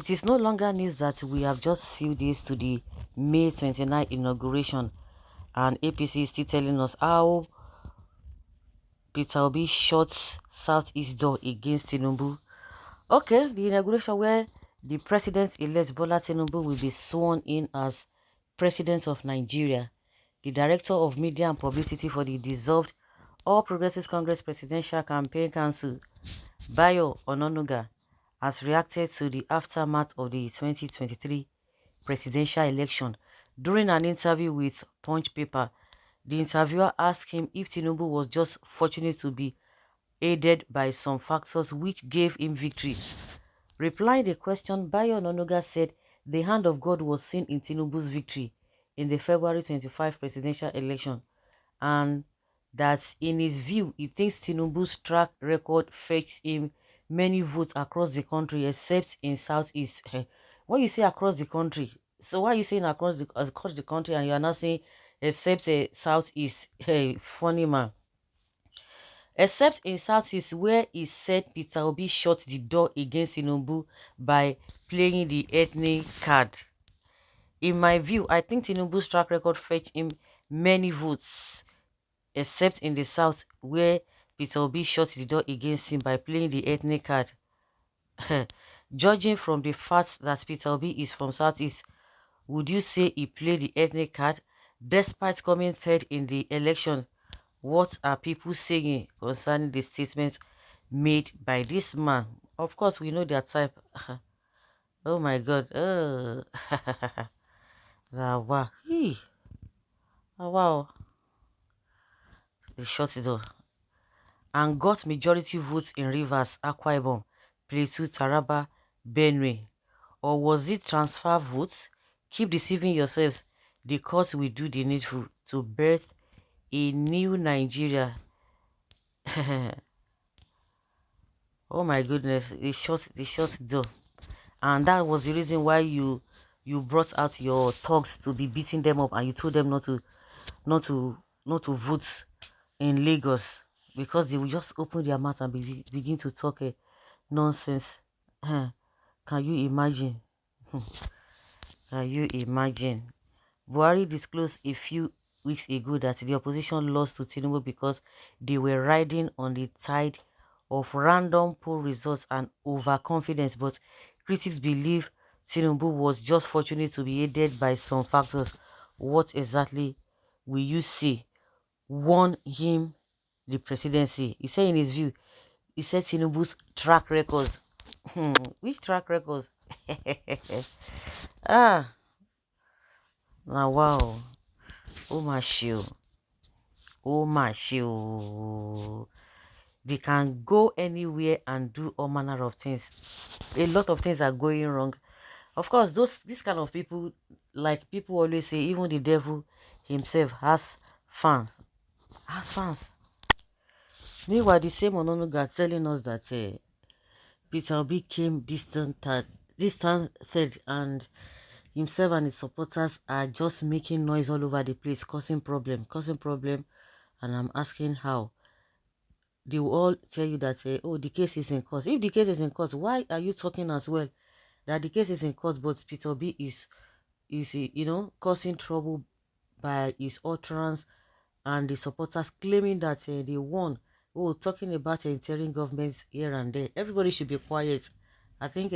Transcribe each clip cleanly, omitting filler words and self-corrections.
It is no longer news that we have just few days to the May 29 inauguration, and APC is still telling us how Peter Obi shuts Southeast door against Tinubu. Okay, the inauguration where the president-elect Bola Tinubu will be sworn in as President of Nigeria. The Director of Media and Publicity for the dissolved All Progressives Congress Presidential Campaign Council, Bayo Ononuga, has reacted to the aftermath of the 2023 presidential election. During an interview with Punch Paper, the interviewer asked him if Tinubu was just fortunate to be aided by some factors which gave him victory. Replying the question, Bayo Ononuga said the hand of God was seen in Tinubu's victory in the February 25 presidential election, and that in his view, he thinks Tinubu's track record fetched him many votes across the country except in Southeast. When you say across the country, so why are you saying across the country and you are not saying except Southeast? Hey, funny man. Except in Southeast, where he said Peter Obi shut the door against Tinubu by playing the ethnic card. In my view, I think Tinubu's track record fetched him many votes, except in the South, where Peter Obi shut the door against him by playing the ethnic card. Judging from the fact that Peter Obi is from Southeast, would you say he played the ethnic card despite coming third in the election? What are people saying concerning the statement made by this man? Of course, we know their type. Oh my God. Wow. Wow. They shut it off. And got majority votes in Rivers, Akwa Ibom, Plateau, Taraba, Benue. Or was it transfer votes? Keep deceiving yourselves. The court will do the needful to birth a new Nigeria. Oh my goodness, they shut the door. And that was the reason why you brought out your thugs to be beating them up, and you told them not to vote in Lagos, because they will just open their mouth and begin to talk nonsense. Can you imagine? Can you imagine? Buhari disclosed a few weeks ago that the opposition lost to Tinubu because they were riding on the tide of random poll results and overconfidence, but critics believe Tinubu was just fortunate to be aided by some factors. What exactly will you say won him the presidency? He said in his view, he said Tinubu's track records. Which track records? Ah, now wow. Oh my shoe. Oh my shoe. They can go anywhere and do all manner of things. A lot of things are going wrong. Of course, this kind of people, like people always say, even the devil himself has fans. Has fans. Meanwhile, the same Ononuga telling us that Peter Obi came distant third, and himself and his supporters are just making noise all over the place, causing problem. And I'm asking how. They will all tell you that, oh, the case is in court. If the case is in court, why are you talking as well that the case is in court, but Peter B is causing trouble by his utterance, and the supporters claiming that they won? Oh, talking about interim governments here and there. Everybody should be quiet. I think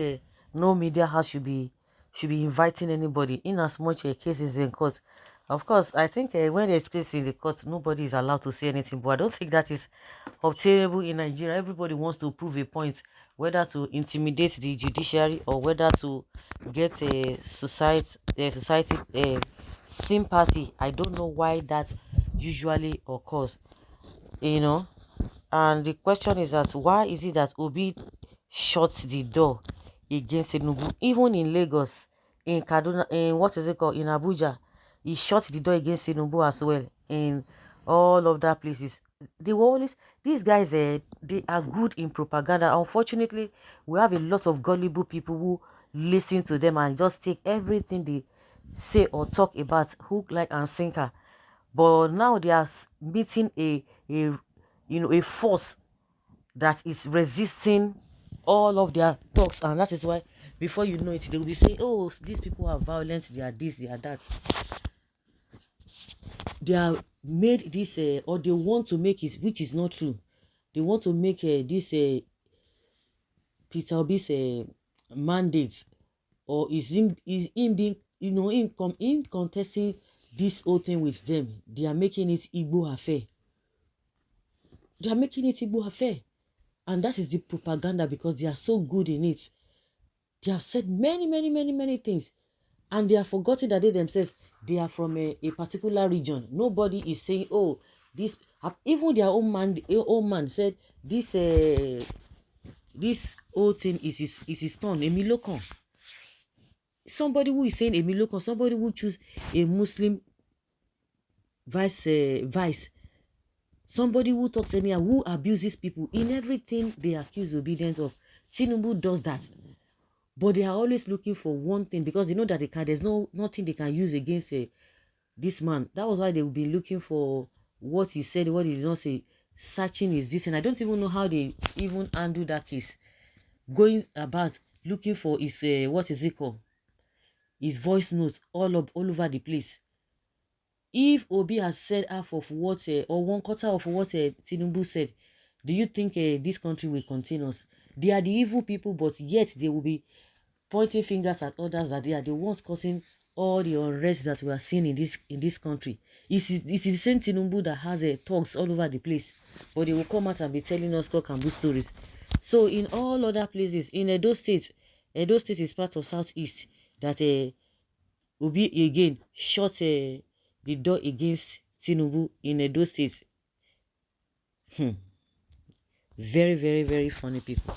no media house should be inviting anybody in as much a case is in court. Of course, I think when there's case in the court, nobody is allowed to say anything. But I don't think that is obtainable in Nigeria. Everybody wants to prove a point, whether to intimidate the judiciary or whether to get a society sympathy. I don't know why that usually occurs, you know. And the question is that why is it that Obi shuts the door against Tinubu, even in Lagos, in Kaduna, in what is it called, in Abuja? He shut the door against Tinubu as well. In all of that places, they were always, these guys, they are good in propaganda. Unfortunately, we have a lot of gullible people who listen to them and just take everything they say or talk about hook, like, and sinker. But now they are meeting a force that is resisting all of their talks, and that is why Before you know it, they will be saying, oh, these people are violent, they are this, they are that. They are made this, or they want to make it, which is not true. They want to make this Peter Obi's mandate, or is him being, in contesting this whole thing with them. They are making it Igbo affair. They are making it Igbo affair. And that is the propaganda, because they are so good in it. They have said many, many, many, many things. And they have forgotten that they themselves, they are from a particular region. Nobody is saying, oh, this, even their own man said, this whole thing is his turn, Emilokon. Somebody who is saying Emilokon, somebody who choose a Muslim vice, somebody who talks anyhow, who abuses people in everything they accuse obedience of. Tinubu does that. But they are always looking for one thing, because they know that there's nothing they can use against this man. That was why they will be looking for what he said, what he did not say. Searching is this, and I don't even know how they even handle that case. Going about looking for his what is it called? His voice notes all over the place. If Obi has said half of what or 1/4 of what Tinubu said, do you think this country will contain us? They are the evil people, but yet they will be pointing fingers at others, that they are the ones causing all the unrest that we are seeing in this country. It is the same Tinubu that has talks all over the place, but they will come out and be telling us cock and bull stories. So in all other places, in Edo State is part of Southeast, that Obi again shut the door against Tinubu in Edo State. Very, very, very funny people.